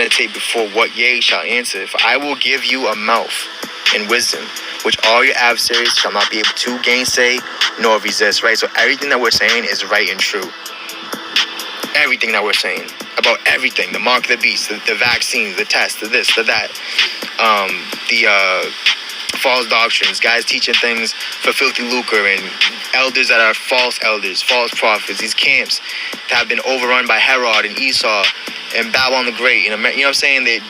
meditate before what ye shall answer. For I will give you a mouth and wisdom, which all your adversaries shall not be able to gainsay nor resist, right? So everything that we're saying is right and true. Everything that we're saying about everything, the mark of the beast, the vaccines, the tests, the this, the that, the false doctrines, guys teaching things for filthy lucre, and elders that are false elders, false prophets, these camps that have been overrun by Herod and Esau and Babylon the Great. And you know what I'm saying? They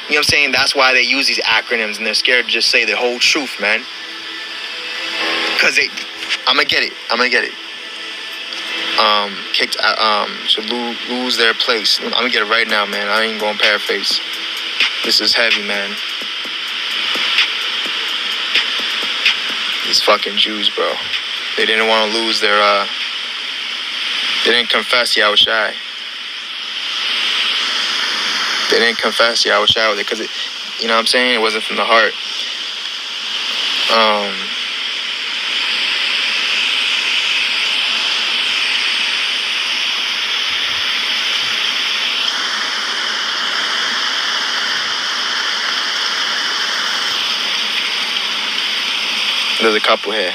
you know what I'm saying? That's why they use these acronyms, and they're scared to just say the whole truth, man. Because I'm gonna get it. Kicked should lose their place. I'm gonna get it right now, man. I ain't gonna paraphrase. This is heavy, man. These fucking Jews, bro. They didn't want to lose their they didn't confess Yahushai. They didn't confess Yahushai because it, you know what I'm saying? It wasn't from the heart. There's a couple here.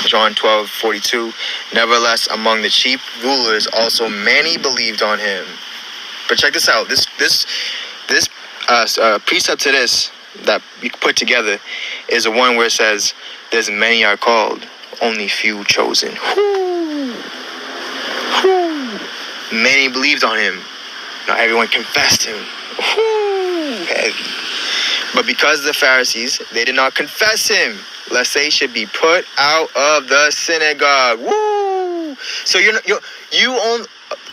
John 12:42. Nevertheless, among the chief rulers also many believed on him. But check this out. This precept to this that we put together is the one where it says, "There's many are called, only few chosen." Many believed on him. Not everyone confessed him. Heavy. But because the Pharisees, they did not confess him, lest they should be put out of the synagogue. Woo! So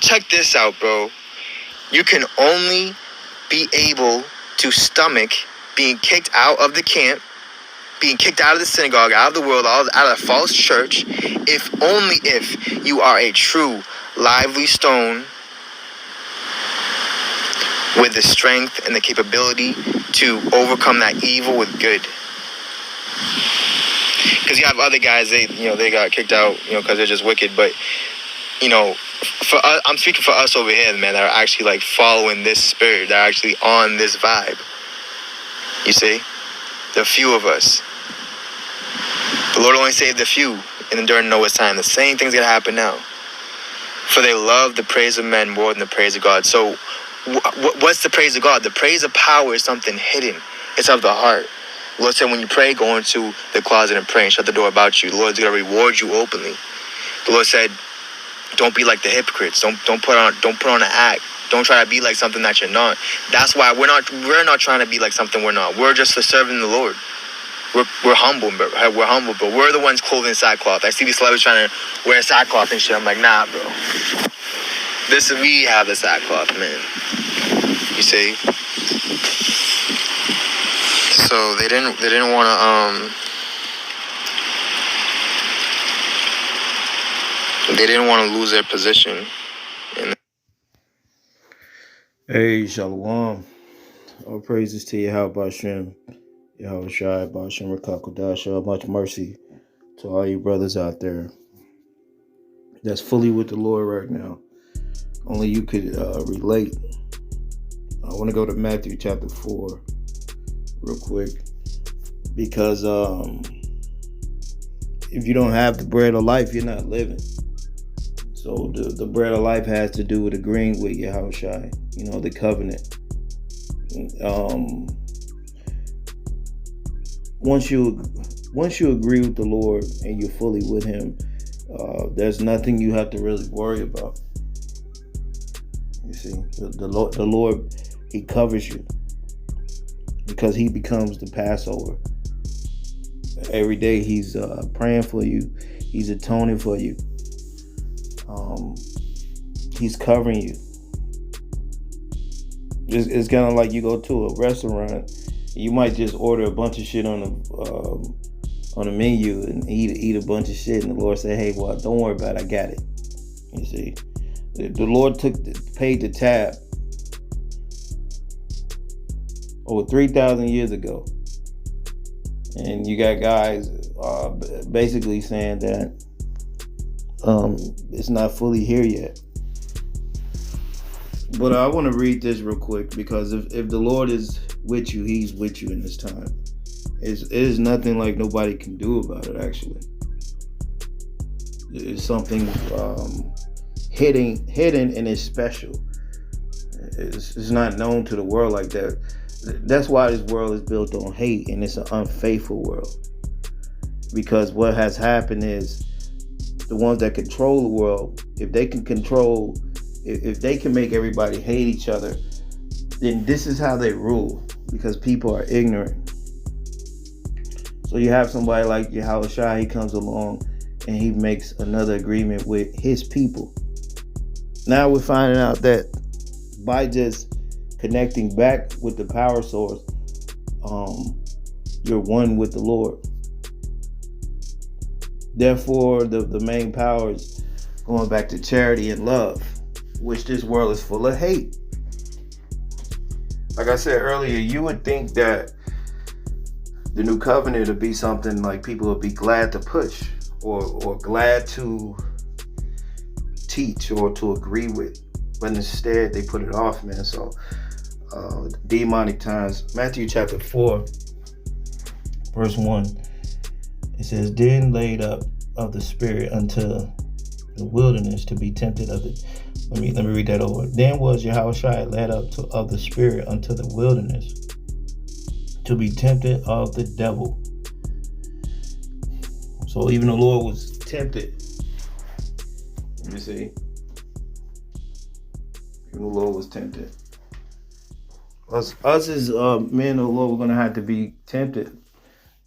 check this out, bro. You can only be able to stomach being kicked out of the camp, being kicked out of the synagogue, out of the world, out of the false church, if you are a true lively stone with the strength and the capability to overcome that evil with good. Because you have other guys, they got kicked out, because they're just wicked. But, for us, I'm speaking for us over here, man, that are actually like following this spirit, that are actually on this vibe. You see? There are few of us. The Lord only saved a few during Noah's time. The same thing's going to happen now. For they love the praise of men more than the praise of God. So, what's the praise of God? The praise of power is something hidden. It's of the heart. The Lord said when you pray, go into the closet and pray and shut the door about you. The Lord's going to reward you openly. The Lord said, don't be like the hypocrites. Don't put on an act. Don't try to be like something that you're not. That's why we're not trying to be like something we're not. We're just serving the Lord. We're humble, but we're the ones clothed in sackcloth. I see these celebrities trying to wear sackcloth and shit. I'm like, nah, bro. We have the sackcloth, man. You see? So they didn't want to lose their position. Hey, Shalom. All praises to Yahweh Hashem, Yahushai, Bashem Rakakodasha. Much mercy to all you brothers out there that's fully with the Lord right now. Only you could relate. I want to go to Matthew chapter 4 real quick, because if you don't have the bread of life, you're not living. So the bread of life has to do with agreeing with Yahushai, the covenant. Once you agree with the Lord and you're fully with him, there's nothing you have to really worry about. You see, the Lord, he covers you because he becomes the Passover. Every day he's praying for you. He's atoning for you. He's covering you. It's kind of like you go to a restaurant. You might just order a bunch of shit on the menu and eat a bunch of shit, and the Lord said, "Hey, well, don't worry about it. I got it." You see, the Lord paid the tab over 3,000 years ago, and you got guys basically saying that it's not fully here yet. But I want to read this real quick because if the Lord is with you, He's with you in this time. It is nothing like nobody can do about it. Actually, it's something hidden, and it's special. It's not known to the world like that. That's why this world is built on hate, and it's an unfaithful world. Because what has happened is the ones that control the world, if they can control, if they can make everybody hate each other, then this is how they rule. Because people are ignorant. So you have somebody like Yahushua, he comes along and he makes another agreement with his people. Now we're finding out that by just connecting back with the power source, you're one with the Lord. Therefore, the main power is going back to charity and love, which this world is full of hate. Like I said earlier, you would think that the new covenant would be something like people would be glad to push or glad to teach or to agree with. But instead, they put it off, man. So, demonic times. Matthew chapter 4, verse 1. It says, then laid up of the Spirit unto the wilderness to be tempted of the... Let me read that over. Then was Yahushua led up of the Spirit unto the wilderness to be tempted of the devil. So even the Lord was tempted. Let me see. Even the Lord was tempted. Us as men of the Lord, we're going to have to be tempted.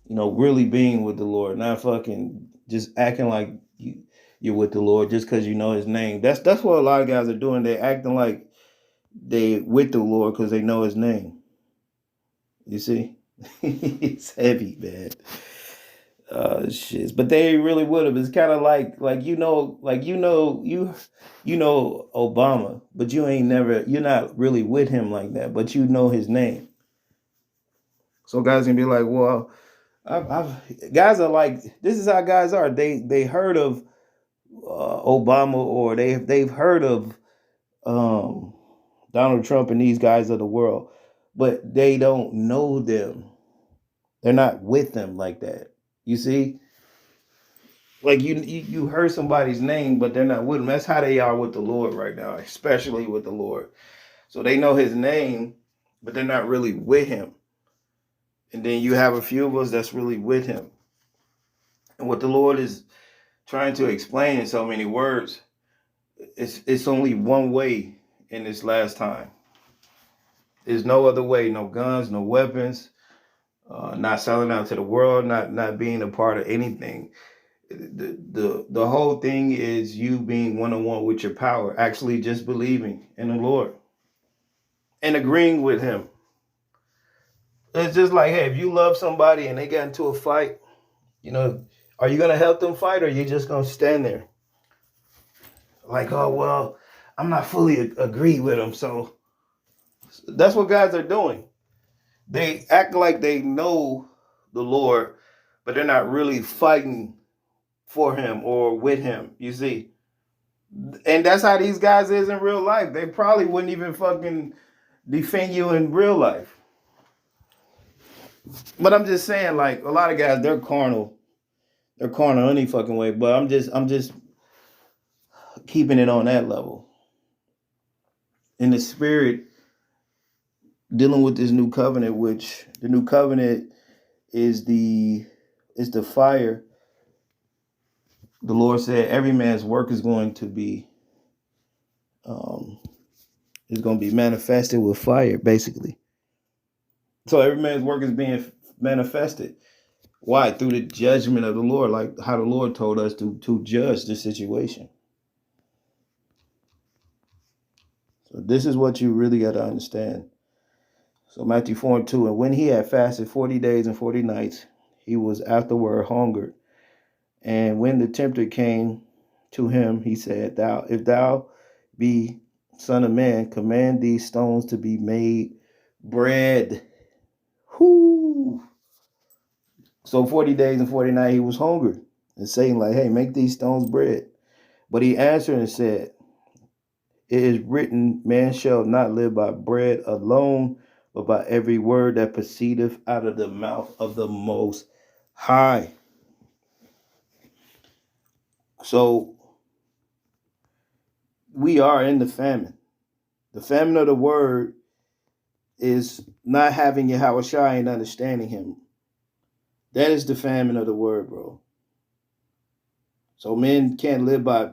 You know, really being with the Lord, not fucking just acting like you're with the Lord just because you know His name. That's what a lot of guys are doing. They're acting like they with the Lord because they know His name. You see, it's heavy, man. Shit. But they really would have. It's kind of like you know Obama, but you're not really with him like that, but you know his name. So guys can be like, well, guys are like, this is how guys are. They heard of Obama, or they've heard of Donald Trump and these guys of the world, but they don't know them. They're not with them like that. You see, like you heard somebody's name, but they're not with them. That's how they are with the Lord right now, especially with the Lord. So they know His name, but they're not really with Him. And then you have a few of us that's really with Him. And what the Lord is trying to explain in so many words, it's only one way in this last time. There's no other way. No guns, no weapons, not selling out to the world, not being a part of anything. The whole thing is you being one-on-one with your power, actually just believing in the Lord and agreeing with Him. It's just like, hey, if you love somebody and they got into a fight, you know, are you going to help them fight, or are you just going to stand there? Like, oh, well, I'm not fully agree with them. So that's what guys are doing. They act like they know the Lord, but they're not really fighting for Him or with Him, you see. And that's how these guys is in real life. They probably wouldn't even fucking defend you in real life. But I'm just saying, like, a lot of guys, they're carnal. They're carnal any fucking way. But I'm just keeping it on that level. In the spirit, dealing with this new covenant, which the new covenant is the fire. The Lord said every man's work is going to be manifested with fire, basically. So every man's work is being manifested. Why? Through the judgment of the Lord, like how the Lord told us to judge the situation. So this is what you really got to understand. So Matthew 4:2, and when he had fasted 40 days and 40 nights, he was afterward hungered. And when the tempter came to him, he said, if thou be Son of Man, command these stones to be made bread. Whoo! So 40 days and 40 nights he was hungry. And Satan like, hey, make these stones bread. But he answered and said, It is written, man shall not live by bread alone, but by every word that proceedeth out of the mouth of the Most High. So we are in the famine. The famine of the word is not having Yahweh Shai and understanding him. That is the famine of the word, bro. So men can't live by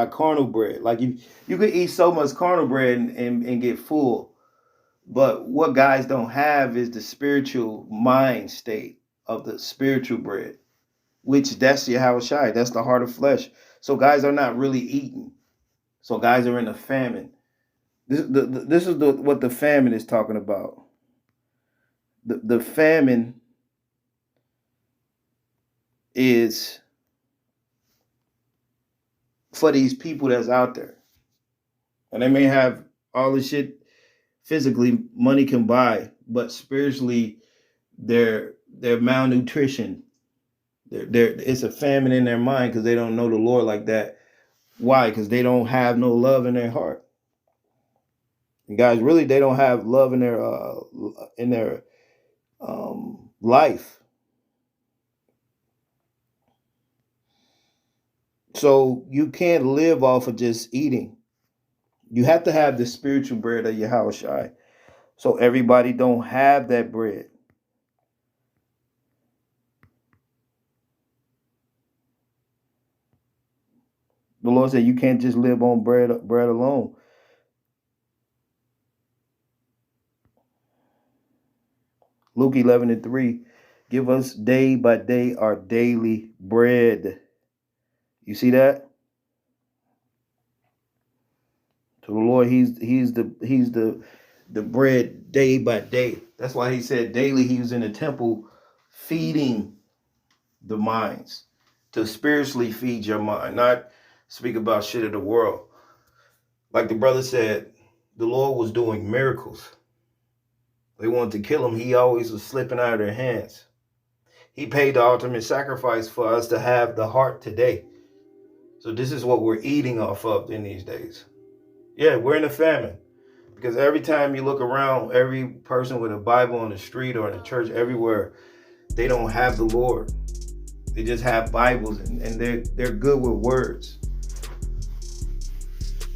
carnal bread. Like you could eat so much carnal bread and get full. But what guys don't have is the spiritual mind state of the spiritual bread, which that's Yahweh Shai. That's the heart of flesh. So guys are not really eating. So guys are in a famine. This is what the famine is talking about. The famine is for these people that's out there. And they may have all the shit physically money can buy, but spiritually they're malnutrition. It's a famine in their mind because they don't know the Lord like that. Why? Because they don't have no love in their heart. And guys, really, they don't have love in their life. So you can't live off of just eating. You have to have the spiritual bread of Yahweh Shai. So everybody don't have that bread. The Lord said you can't just live on bread alone. Luke 11:3, give us day by day our daily bread. You see that? So the Lord, He's the bread day by day. That's why He said daily He was in the temple feeding the minds, to spiritually feed your mind, not speak about shit of the world. Like the brother said, the Lord was doing miracles. They wanted to kill him. He always was slipping out of their hands. He paid the ultimate sacrifice for us to have the heart today. So this is what we're eating off of in these days. Yeah, we're in a famine. Because every time you look around, every person with a Bible on the street or in the church, everywhere, they don't have the Lord. They just have Bibles and they're good with words.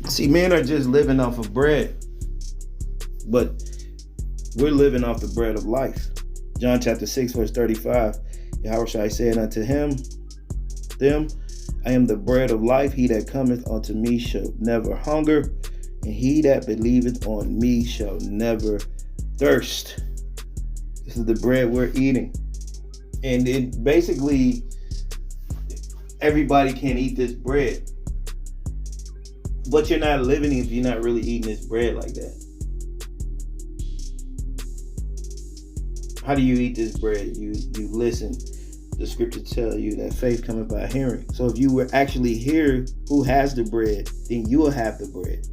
See, men are just living off of bread. But we're living off the bread of life. John chapter 6, verse 35. Yahweh Shai said unto them, I am the bread of life. He that cometh unto me shall never hunger, and he that believeth on me shall never thirst. This is the bread we're eating. And it basically, everybody can eat this bread. But you're not living if you're not really eating this bread like that. How do you eat this bread? You listen. The scripture tell you that faith cometh by hearing. So if you were actually hear who has the bread, then you will have the bread.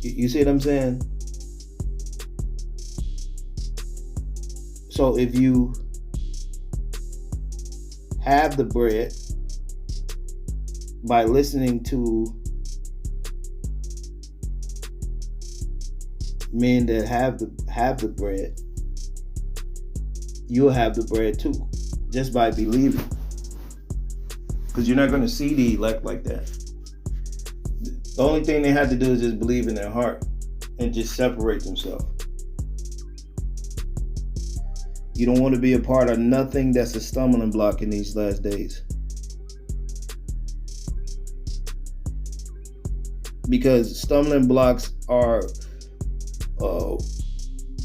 You see what I'm saying? So if you have the bread by listening to men that have the bread, you'll have the bread too, just by believing. Because you're not going to see the elect like that. The only thing they have to do is just believe in their heart and just separate themselves. You don't want to be a part of nothing that's a stumbling block in these last days. Because stumbling blocks are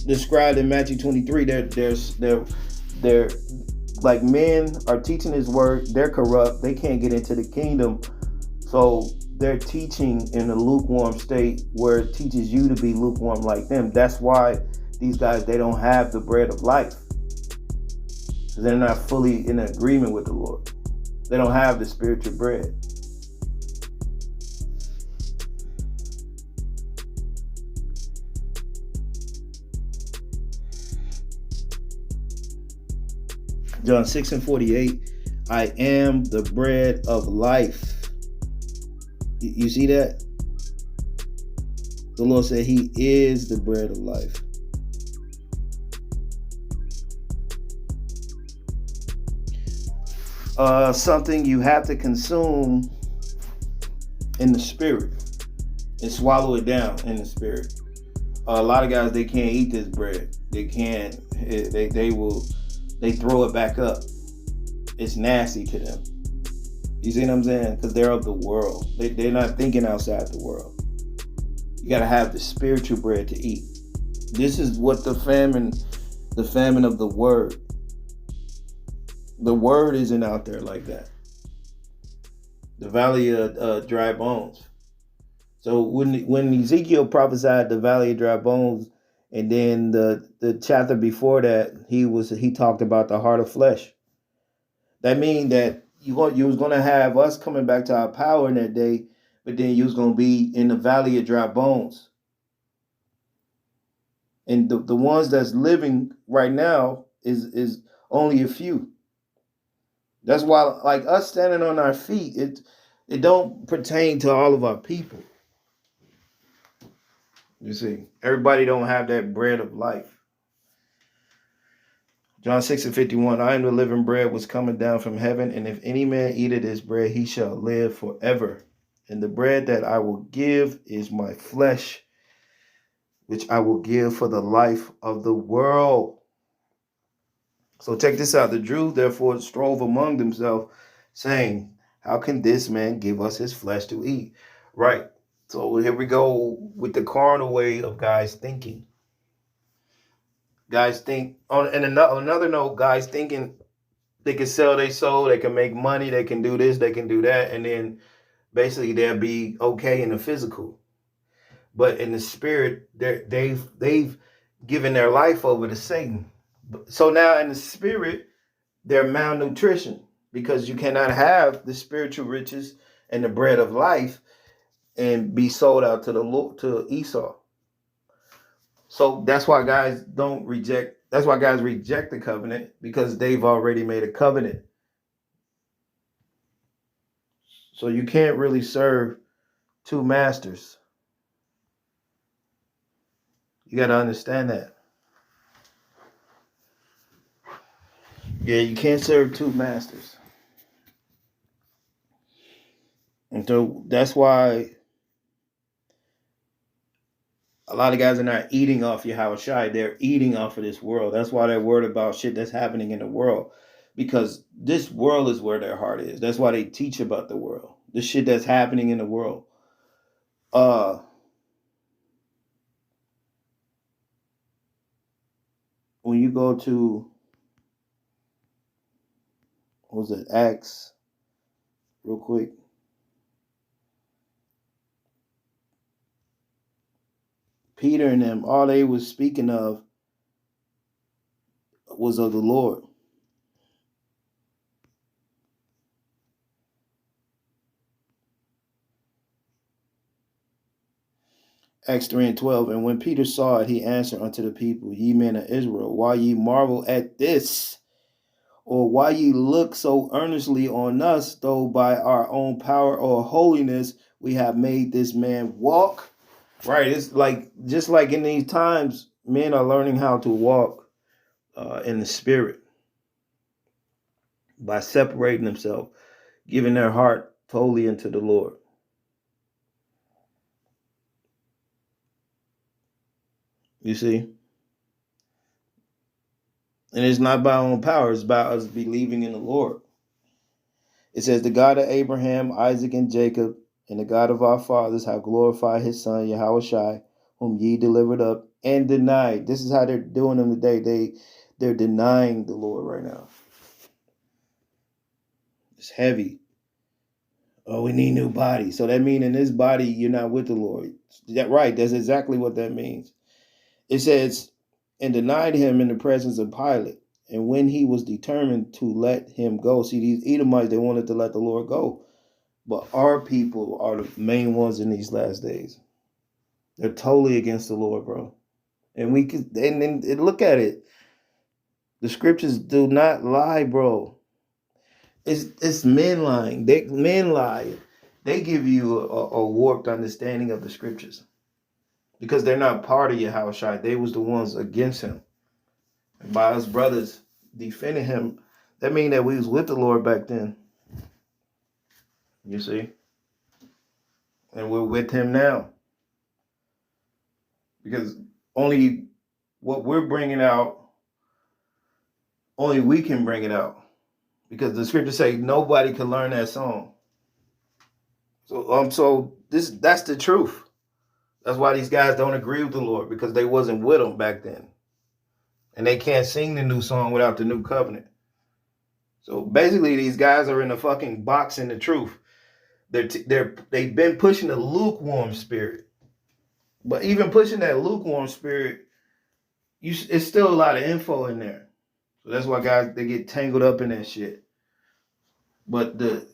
described in Matthew 23. They're like men are teaching His word. They're corrupt. They can't get into the kingdom. So they're teaching in a lukewarm state where it teaches you to be lukewarm like them. That's why these guys, they don't have the bread of life. Because they're not fully in agreement with the Lord. They don't have the spiritual bread. John 6:48, I am the bread of life. You see that? The Lord said he is the bread of life. Something you have to consume in the spirit and swallow it down in the spirit. A lot of guys, they can't eat this bread. They can't. They throw it back up. It's nasty to them. You see what I'm saying? Because they're of the world. They're not thinking outside the world. You got to have the spiritual bread to eat. This is what the famine of the word. The word isn't out there like that. The valley of dry bones. So when Ezekiel prophesied the valley of dry bones, and then the chapter before that, he talked about the heart of flesh. That means that you was gonna have us coming back to our power in that day, but then you was gonna be in the valley of dry bones. And the ones that's living right now is only a few. That's why, like us standing on our feet, it don't pertain to all of our people. You see, everybody don't have that bread of life. John 6:51, I am the living bread was coming down from heaven, and if any man eat of this bread, he shall live forever. And the bread that I will give is my flesh, which I will give for the life of the world. So check this out. The Jews therefore strove among themselves, saying, how can this man give us his flesh to eat? Right. So here we go with the carnal way of guys thinking. Guys think on another note, guys thinking they can sell their soul, they can make money, they can do this, they can do that, and then basically they'll be okay in the physical. But in the spirit, they've given their life over to Satan. So now in the spirit, they're malnutrition because you cannot have the spiritual riches and the bread of life and be sold out to Esau. So that's why guys reject the covenant, because they've already made a covenant. So you can't really serve two masters. You got to understand that. Yeah, you can't serve two masters. And so that's why a lot of guys are not eating off Yahushua. They're eating off of this world. That's why they're worried about shit that's happening in the world. Because this world is where their heart is. That's why they teach about the world. The shit that's happening in the world. When you go to, what was it, Acts, real quick. Peter and them, all they was speaking of was of the Lord. Acts 3:12. And when Peter saw it, he answered unto the people, ye men of Israel, why ye marvel at this? Or why ye look so earnestly on us, though by our own power or holiness we have made this man walk? Right. It's like, just like in these times, men are learning how to walk in the spirit by separating themselves, giving their heart totally into the Lord. You see? And it's not by our own power, it's by us believing in the Lord. It says, the God of Abraham, Isaac, and Jacob, and the God of our fathers have glorified his son, Yahushua, whom ye delivered up and denied. This is how they're doing them today. They're denying the Lord right now. It's heavy. Oh, we need new body. So that means in this body, you're not with the Lord. Right, that's exactly what that means. It says, and denied him in the presence of Pilate. And when he was determined to let him go, see, these Edomites, they wanted to let the Lord go. But our people are the main ones in these last days. They're totally against the Lord, bro. And look at it. The scriptures do not lie, bro. It's men lying. Men lie. They give you a warped understanding of the scriptures. because they're not part of Yahushua. They was the ones against him. And by us brothers defending him, that mean that we was with the Lord back then. You see? And we're with him now. Because only what we're bringing out, only we can bring it out. Because the scriptures say nobody can learn that song. So that's the truth. That's why these guys don't agree with the Lord, because they wasn't with him back then. And they can't sing the new song without the new covenant. So basically, these guys are in a fucking box in the truth. They've been pushing the lukewarm spirit. But even pushing that lukewarm spirit, it's still a lot of info in there. So that's why guys, they get tangled up in that shit. But the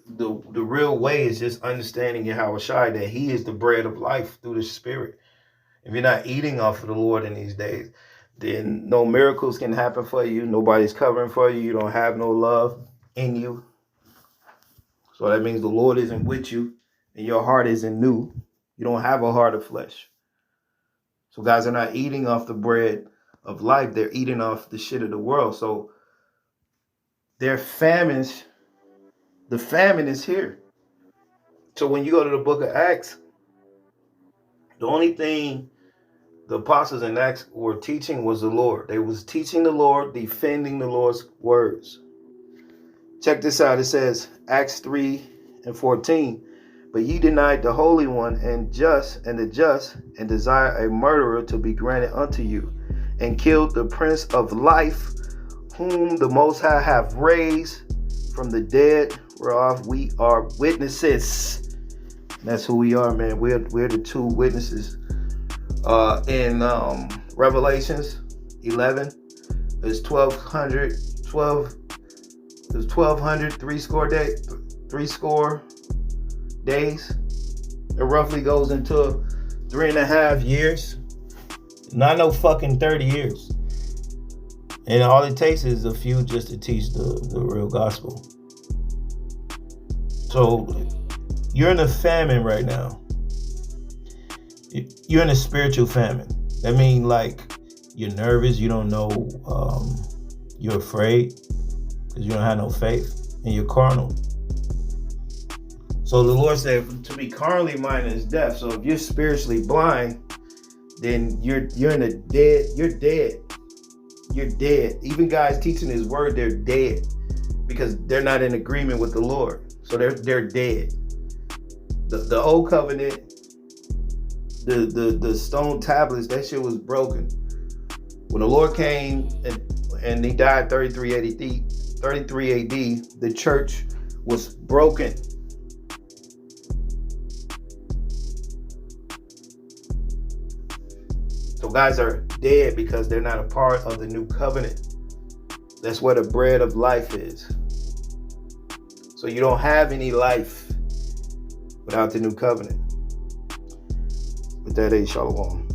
real way is just understanding Yahushua, that he is the bread of life through the spirit. If you're not eating off of the Lord in these days, then no miracles can happen for you. Nobody's covering for you. You don't have no love in you. So that means the Lord isn't with you and your heart isn't new. You don't have a heart of flesh. So guys are not eating off the bread of life. They're eating off the shit of the world. So their famines, the famine is here. So when you go to the book of Acts, the only thing the apostles in Acts were teaching was the Lord. They was teaching the Lord, defending the Lord's words. Check this out. It says, Acts 3:14. But ye denied the Holy One and the just, and desire a murderer to be granted unto you, and killed the Prince of Life, whom the Most High have raised from the dead, whereof we are witnesses. And that's who we are, man. We're the two witnesses. In Revelations 11, there's 1,200 three score days. It roughly goes into 3.5 years. Not no fucking 30 years. And all it takes is a few just to teach the real gospel. So you're in a famine right now. You're in a spiritual famine. That means like you're nervous, you don't know, you're afraid because you don't have no faith and you're carnal. So the Lord said to be carnally minded is death. So if you're spiritually blind, then you're in a dead, you're dead. You're dead. Even guys teaching his word, they're dead because they're not in agreement with the Lord. So they're dead. The old covenant, the stone tablets, that shit was broken. When the Lord came and he died 33 AD, the church was broken. So guys are dead because they're not a part of the new covenant. That's where the bread of life is. So you don't have any life without the new covenant. With that, shalom.